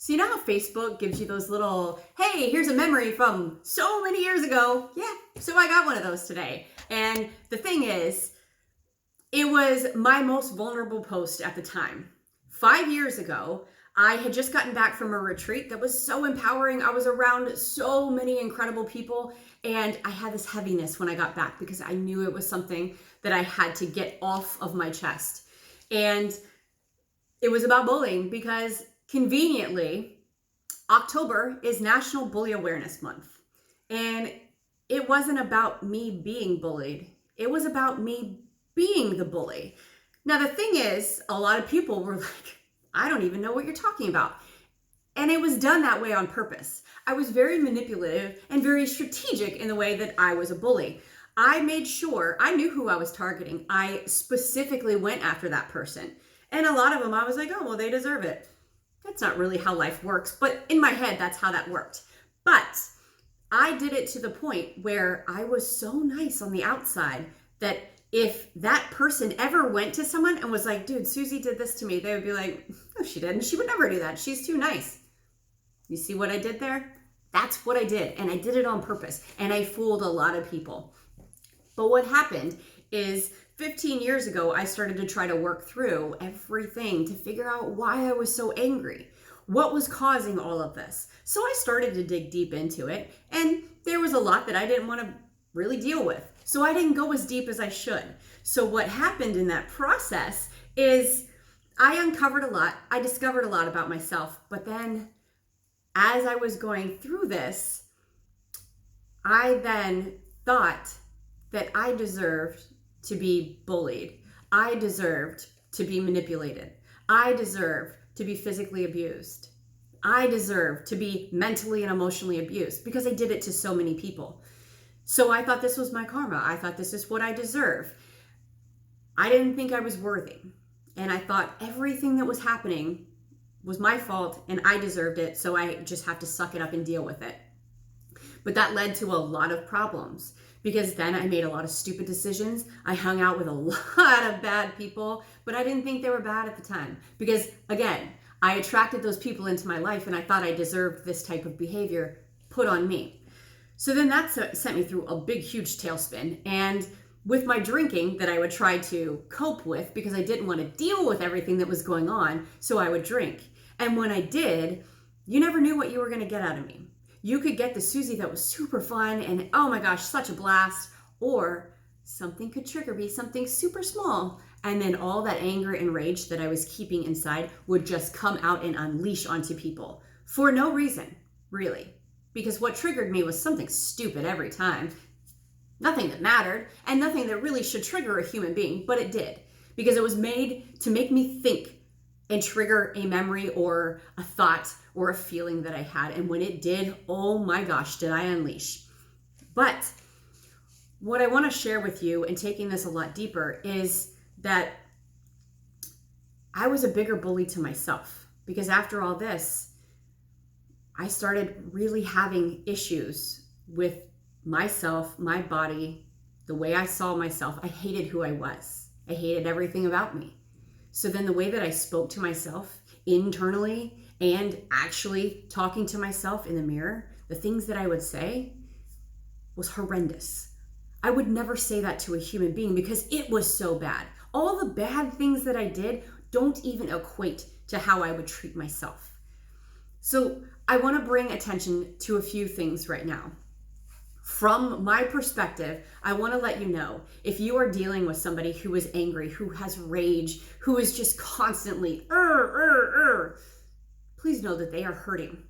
So you know how Facebook gives you those little, hey, here's a memory from so many years ago? Yeah, so I got one of those today. And the thing is, it was my most vulnerable post at the time. 5 years ago, I had just gotten back from a retreat that was so empowering. I was around so many incredible people, and I had this heaviness when I got back because I knew it was something that I had to get off of my chest. And it was about bullying because conveniently, October is National Bully Awareness Month. And it wasn't about me being bullied. It was about me being the bully. Now, the thing is, a lot of people were like, I don't even know what you're talking about. And it was done that way on purpose. I was very manipulative and very strategic in the way that I was a bully. I made sure I knew who I was targeting. I specifically went after that person. And a lot of them, I was like, oh, well, they deserve it. That's not really how life works. But in my head, that's how that worked. But I did it to the point where I was so nice on the outside that if that person ever went to someone and was like, dude, Susie did this to me, they would be like, no, she didn't. She would never do that. She's too nice. You see what I did there? That's what I did. And I did it on purpose. And I fooled a lot of people. But what happened is 15 years ago, I started to try to work through everything to figure out why I was so angry. What was causing all of this? So I started to dig deep into it. And there was a lot that I didn't want to really deal with. So I didn't go as deep as I should. So what happened in that process is I uncovered a lot. I discovered a lot about myself. But then as I was going through this, I then thought that I deserved to be bullied. I deserved to be manipulated. I deserved to be physically abused. I deserved to be mentally and emotionally abused because I did it to so many people. So I thought this was my karma. I thought this is what I deserve. I didn't think I was worthy. And I thought everything that was happening was my fault and I deserved it. So I just have to suck it up and deal with it. But that led to a lot of problems because then I made a lot of stupid decisions. I hung out with a lot of bad people, but I didn't think they were bad at the time because, again, I attracted those people into my life and I thought I deserved this type of behavior put on me. So then that sent me through a big, huge tailspin. And with my drinking that I would try to cope with because I didn't want to deal with everything that was going on, so I would drink. And when I did, you never knew what you were going to get out of me. You could get the Susie that was super fun and, oh my gosh, such a blast, or something could trigger me, something super small, and then all that anger and rage that I was keeping inside would just come out and unleash onto people for no reason, really. Because what triggered me was something stupid every time. Nothing that mattered, and nothing that really should trigger a human being, but it did. Because it was made to make me think and trigger a memory or a thought or a feeling that I had. And when it did, oh my gosh, did I unleash. But what I want to share with you, and taking this a lot deeper, is that I was a bigger bully to myself. Because after all this, I started really having issues with myself, my body, the way I saw myself. I hated who I was. I hated everything about me. So then the way that I spoke to myself internally and actually talking to myself in the mirror, the things that I would say was horrendous. I would never say that to a human being because it was so bad. All the bad things that I did don't even equate to how I would treat myself. So I want to bring attention to a few things right now. From my perspective, I want to let you know, if you are dealing with somebody who is angry, who has rage, who is just constantly, please know that they are hurting.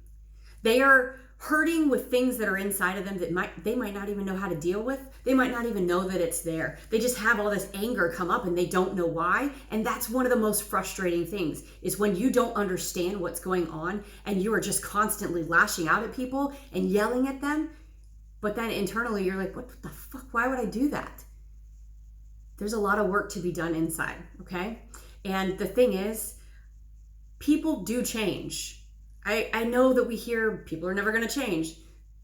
They are hurting with things that are inside of them that they might not even know how to deal with. They might not even know that it's there. They just have all this anger come up and they don't know why. And that's one of the most frustrating things, is when you don't understand what's going on and you are just constantly lashing out at people and yelling at them. But then internally you're like, what the fuck? Why would I do that? There's a lot of work to be done inside, okay? And the thing is, people do change. I know that we hear people are never going to change.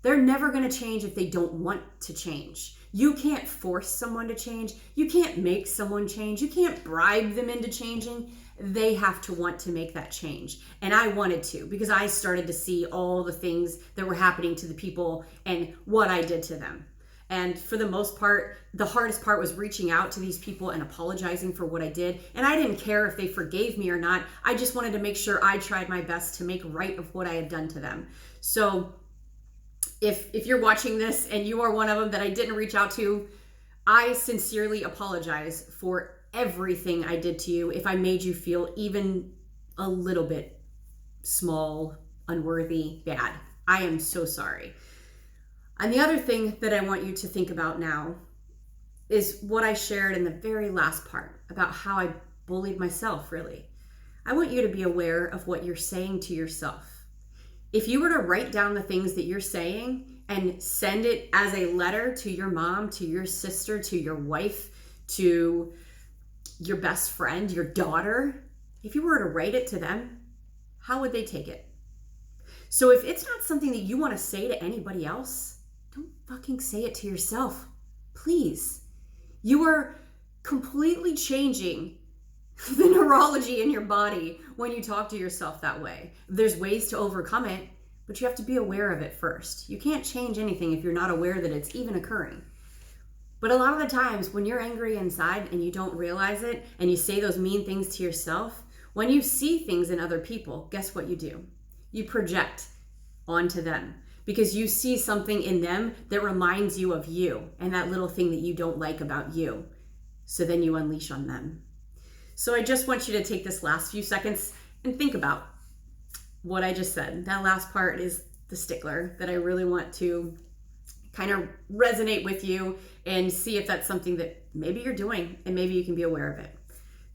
They're never going to change if they don't want to change. You can't force someone to change. You can't make someone change. You can't bribe them into changing. they have to want to make that change. And I wanted to, because I started to see all the things that were happening to the people and what I did to them. And for the most part, the hardest part was reaching out to these people and apologizing for what I did. And I didn't care if they forgave me or not. I just wanted to make sure I tried my best to make right of what I had done to them. So if you're watching this and you are one of them that I didn't reach out to, I sincerely apologize for everything I did to you. If I made you feel even a little bit small, unworthy, bad, I am so sorry. And the other thing that I want you to think about now is what I shared in the very last part about how I bullied myself, really. I want you to be aware of what you're saying to yourself. If you were to write down the things that you're saying and send it as a letter to your mom, to your sister, to your wife, to your best friend, your daughter, if you were to write it to them, how would they take it? So if it's not something that you want to say to anybody else, don't fucking say it to yourself. Please. You are completely changing the neurology in your body when you talk to yourself that way. There's ways to overcome it, but you have to be aware of it first. You can't change anything if you're not aware that it's even occurring. But a lot of the times when you're angry inside and you don't realize it and you say those mean things to yourself, when you see things in other people, guess what you do? You project onto them because you see something in them that reminds you of you and that little thing that you don't like about you. So then you unleash on them. So I just want you to take this last few seconds and think about what I just said. That last part is the stickler that I really want to kind of resonate with you and see if that's something that maybe you're doing and maybe you can be aware of it.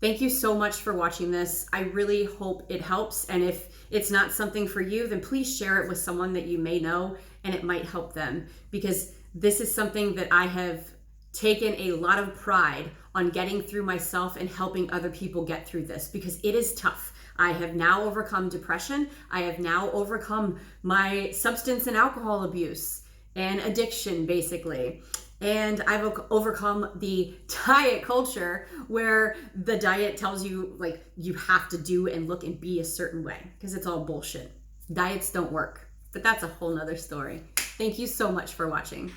Thank you so much for watching this. I really hope it helps. And if it's not something for you, then please share it with someone that you may know and it might help them, because this is something that I have taken a lot of pride on getting through myself and helping other people get through this, because it is tough. I have now overcome depression. I have now overcome my substance and alcohol abuse and addiction, basically. And I've overcome the diet culture where the diet tells you like you have to do and look and be a certain way, because it's all bullshit. Diets don't work, but that's a whole nother story. Thank you so much for watching.